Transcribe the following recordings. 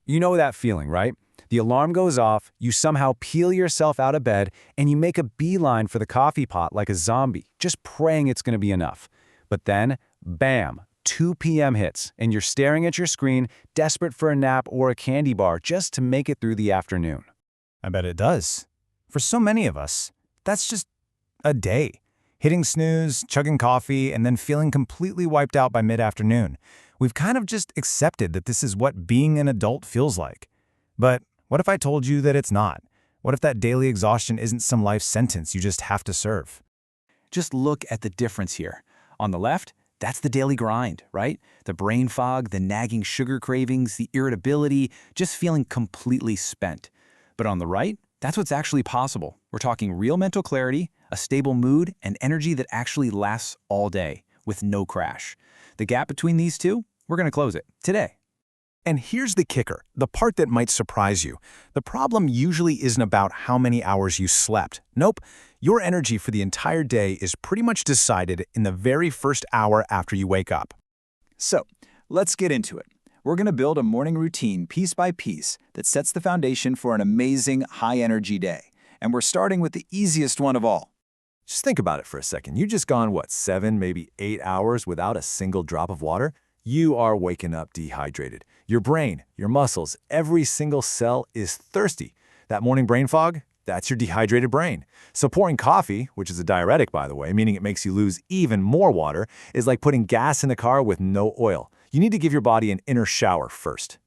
You know that feeling, right? The alarm goes off, you somehow peel yourself out of bed, and you make a beeline for the coffee pot like a zombie, just praying it's going to be enough. But then, bam, 2 p.m. hits, and you're staring at your screen, desperate for a nap or a candy bar just to make it through the afternoon. I bet it does. For so many of us, that's just a day. Hitting snooze, chugging coffee, and then feeling completely wiped out by mid-afternoon. We've kind of just accepted that this is what being an adult feels like. But what if I told you that it's not? What if that daily exhaustion isn't some life sentence you just have to serve? Just look at the difference here. On the left, that's the daily grind, right? The brain fog, the nagging sugar cravings, the irritability, just feeling completely spent. But on the right, that's what's actually possible. We're talking real mental clarity, a stable mood, and energy that actually lasts all day with no crash. The gap between these two, we're going to close it today. And here's the kicker, the part that might surprise you. The problem usually isn't about how many hours you slept. Nope, your energy for the entire day is pretty much decided in the very first hour after you wake up. So, let's get into it. We're going to build a morning routine piece by piece that sets the foundation for an amazing, high-energy day. And we're starting with the easiest one of all. Just think about it for a second. You just gone, 7, maybe 8 hours without a single drop of water? You are waking up dehydrated. Your brain, your muscles, every single cell is thirsty. That morning brain fog, that's your dehydrated brain. So pouring coffee, which is a diuretic by the way, meaning it makes you lose even more water, is like putting gas in the car with no oil. You need to give your body an inner shower first.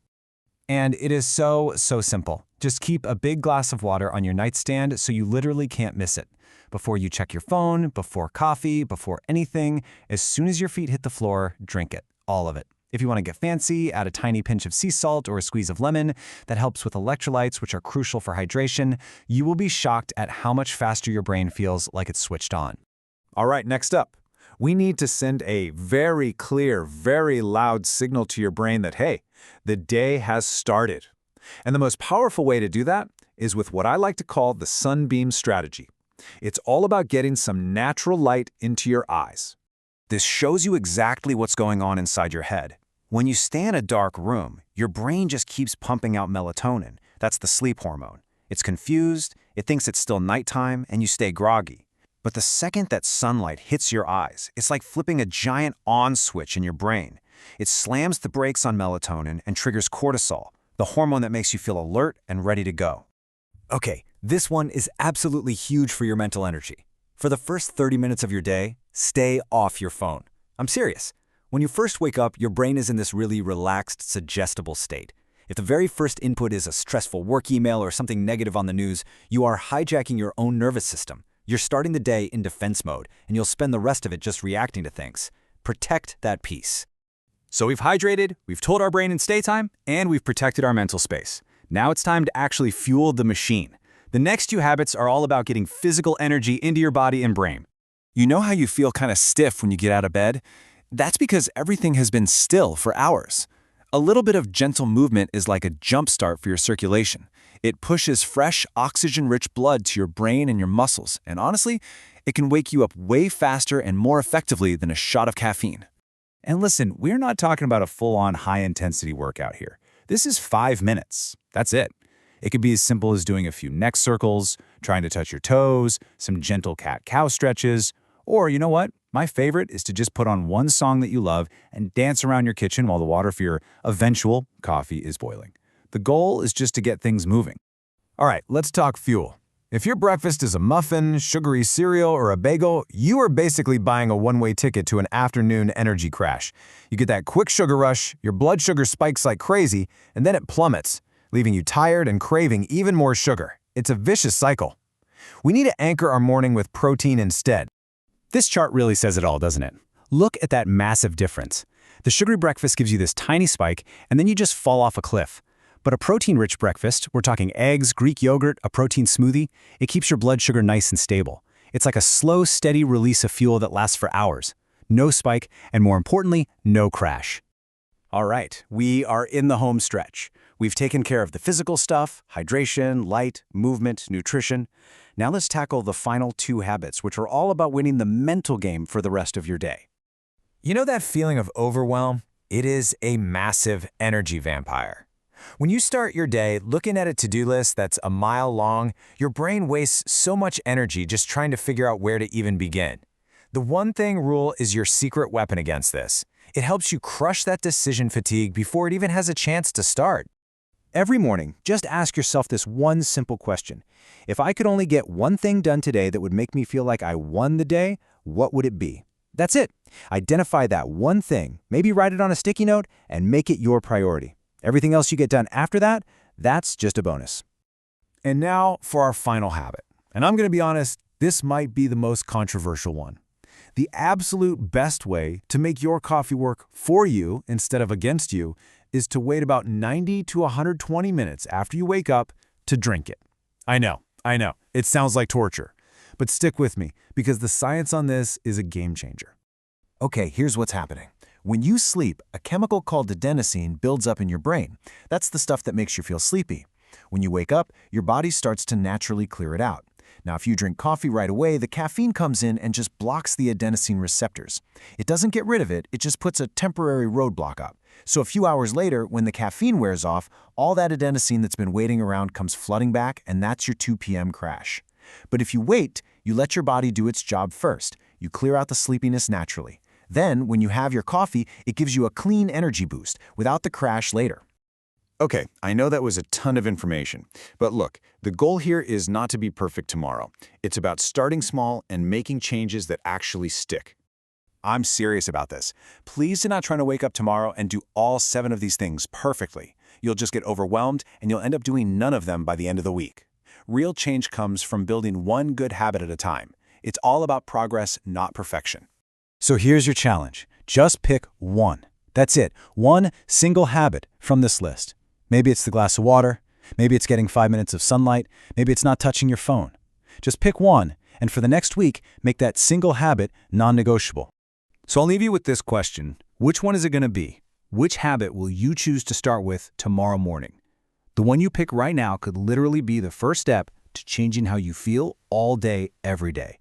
And it is so simple. Just keep a big glass of water on your nightstand so you literally can't miss it. Before you check your phone, before coffee, before anything, as soon as your feet hit the floor, drink it, all of it. If you want to get fancy, add a tiny pinch of sea salt or a squeeze of lemon. That helps with electrolytes, which are crucial for hydration. You will be shocked at how much faster your brain feels like it's switched on. All right, next up. We need to send a very clear, very loud signal to your brain that, hey, the day has started. And the most powerful way to do that is with what I like to call the sunbeam strategy. It's all about getting some natural light into your eyes. This shows you exactly what's going on inside your head. When you stay in a dark room, your brain just keeps pumping out melatonin. That's the sleep hormone. It's confused, it thinks it's still nighttime, and you stay groggy. But the second that sunlight hits your eyes, it's like flipping a giant on switch in your brain. It slams the brakes on melatonin and triggers cortisol, the hormone that makes you feel alert and ready to go. Okay, this one is absolutely huge for your mental energy. For the first 30 minutes of your day, stay off your phone. I'm serious. When you first wake up, your brain is in this really relaxed, suggestible state. If the very first input is a stressful work email or something negative on the news, you are hijacking your own nervous system. You're starting the day in defense mode, and you'll spend the rest of it just reacting to things. Protect that peace. So we've hydrated, we've told our brain in stay time, and we've protected our mental space. Now it's time to actually fuel the machine. The next 2 habits are all about getting physical energy into your body and brain. You know how you feel kind of stiff when you get out of bed? That's because everything has been still for hours. A little bit of gentle movement is like a jump start for your circulation. It pushes fresh, oxygen-rich blood to your brain and your muscles, and honestly, it can wake you up way faster and more effectively than a shot of caffeine. And listen, we're not talking about a full-on high-intensity workout here. This is 5 minutes. That's it. It could be as simple as doing a few neck circles, trying to touch your toes, some gentle cat-cow stretches, or you know what? My favorite is to just put on one song that you love and dance around your kitchen while the water for your eventual coffee is boiling. The goal is just to get things moving. All right, let's talk fuel. If your breakfast is a muffin, sugary cereal, or a bagel, you are basically buying a one-way ticket to an afternoon energy crash. You get that quick sugar rush, your blood sugar spikes like crazy, and then it plummets, leaving you tired and craving even more sugar. It's a vicious cycle. We need to anchor our morning with protein instead. This chart really says it all, doesn't it? Look at that massive difference. The sugary breakfast gives you this tiny spike, and then you just fall off a cliff. But a protein-rich breakfast, we're talking eggs, Greek yogurt, a protein smoothie, it keeps your blood sugar nice and stable. It's like a slow, steady release of fuel that lasts for hours. No spike, and more importantly, no crash. All right, we are in the home stretch. We've taken care of the physical stuff, hydration, light, movement, nutrition. Now let's tackle the final 2 habits, which are all about winning the mental game for the rest of your day. You know that feeling of overwhelm? It is a massive energy vampire. When you start your day looking at a to-do list that's a mile long, your brain wastes so much energy just trying to figure out where to even begin. The one thing rule is your secret weapon against this. It helps you crush that decision fatigue before it even has a chance to start. Every morning, just ask yourself this one simple question. If I could only get one thing done today that would make me feel like I won the day, what would it be? That's it. Identify that one thing, maybe write it on a sticky note, and make it your priority. Everything else you get done after that, that's just a bonus. And now for our final habit. And I'm going to be honest, this might be the most controversial one. The absolute best way to make your coffee work for you instead of against you is to wait about 90 to 120 minutes after you wake up to drink it. I know, it sounds like torture. But stick with me, because the science on this is a game changer. Okay, here's what's happening. When you sleep, a chemical called adenosine builds up in your brain. That's the stuff that makes you feel sleepy. When you wake up, your body starts to naturally clear it out. Now, if you drink coffee right away, the caffeine comes in and just blocks the adenosine receptors. It doesn't get rid of it, it just puts a temporary roadblock up. So a few hours later, when the caffeine wears off, all that adenosine that's been waiting around comes flooding back, and that's your 2 p.m. crash. But if you wait, you let your body do its job first. You clear out the sleepiness naturally. Then, when you have your coffee, it gives you a clean energy boost without the crash later. Okay, I know that was a ton of information, but look, the goal here is not to be perfect tomorrow. It's about starting small and making changes that actually stick. I'm serious about this. Please do not try to wake up tomorrow and do all 7 of these things perfectly. You'll just get overwhelmed and you'll end up doing none of them by the end of the week. Real change comes from building one good habit at a time. It's all about progress, not perfection. So here's your challenge. Just pick one. That's it. One single habit from this list. Maybe it's the glass of water. Maybe it's getting 5 minutes of sunlight. Maybe it's not touching your phone. Just pick one, and for the next week, make that single habit non-negotiable. So I'll leave you with this question. Which one is it going to be? Which habit will you choose to start with tomorrow morning? The one you pick right now could literally be the first step to changing how you feel all day, every day.